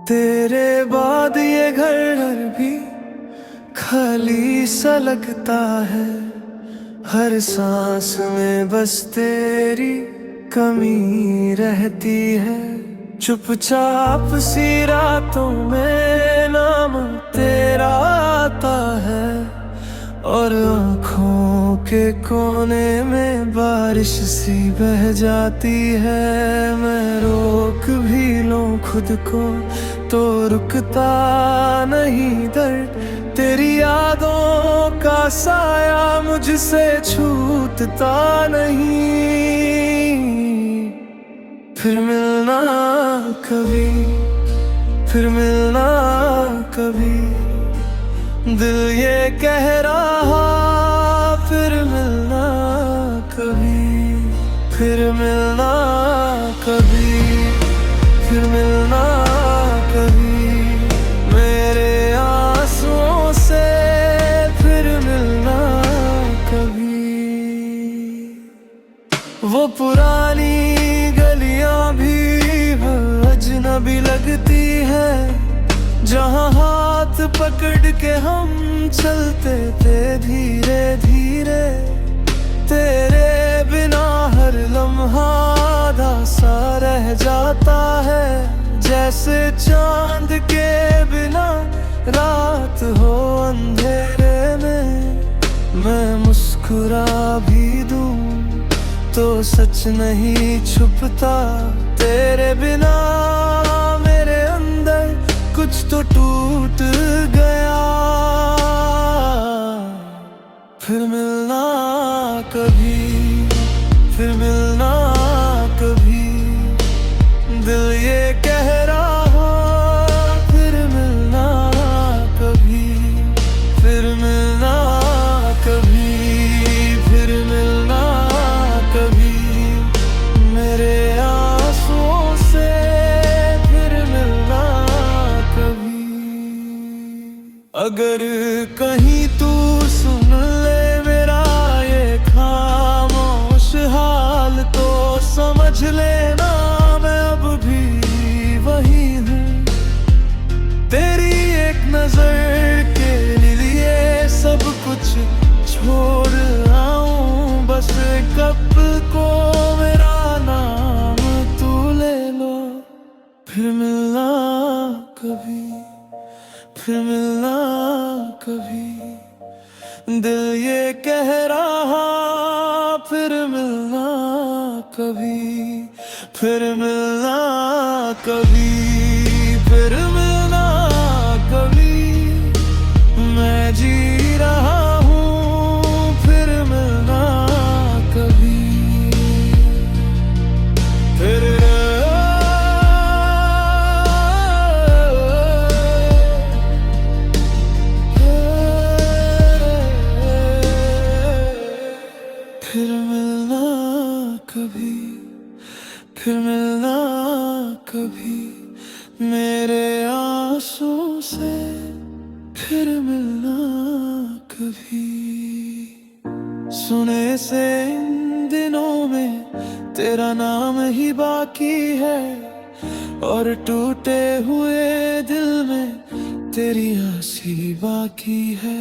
तेरे बाद ये घर भी खाली सा लगता है। हर सांस में बस तेरी कमी रहती है। चुपचाप सी रातों में नाम तेरा आता है, और आँखों के कोने में बारिश सी बह जाती है। मैं रोक भी लूं खुद को तो रुकता नहीं दर्द। तेरी यादों का साया मुझसे छूटता नहीं। फिर मिलना कभी, फिर मिलना कभी, दिल ये कह रहा। फिर मिलना कभी, फिर मिलना कभी, फिर मिलना कभी, मेरे आंसुओं से फिर मिलना कभी। वो पुरानी गलियां भी अजनबी लगती है, जहाँ हाथ पकड़ के हम चलते थे धीरे धीरे। तेरे बिना हर लम्हा आधा सा रह जाता है, जैसे चांद के बिना रात हो अंधेरे में। मैं मुस्कुरा भी दूं तो सच नहीं छुपता। तेरे बिना मेरे अंदर कुछ तो टूट गया। फिर मिलना कभी, फिर मिलना कभी, दिल ये कह रहा। फिर मिलना कभी, फिर मिलना कभी, फिर मिलना कभी, मेरे आंसुओं से फिर मिलना कभी। अगर कहीं तू सुन ले मेरा ये खामोश हाल, तो समझ लेना मैं अब भी वही हूँ। तेरी एक नजर के लिए सब कुछ छोड़ आऊं। बस कब को मेरा नाम तू ले लो। फिर मिलना कभी, फिर मिलना कभी, दिल ये कह रहा। फिर मिलना कभी, फिर मिलना कभी, फिर मिलना कभी, मैं जी रहा हूँ। फिर मिलना कभी, फिर फिर मिलना कभी, फिर मिलना कभी, मेरे आंसुओं से फिर मिलना कभी। सुने से इन दिनों में तेरा नाम ही बाकी है, और टूटे हुए दिल में तेरी हंसी बाकी है।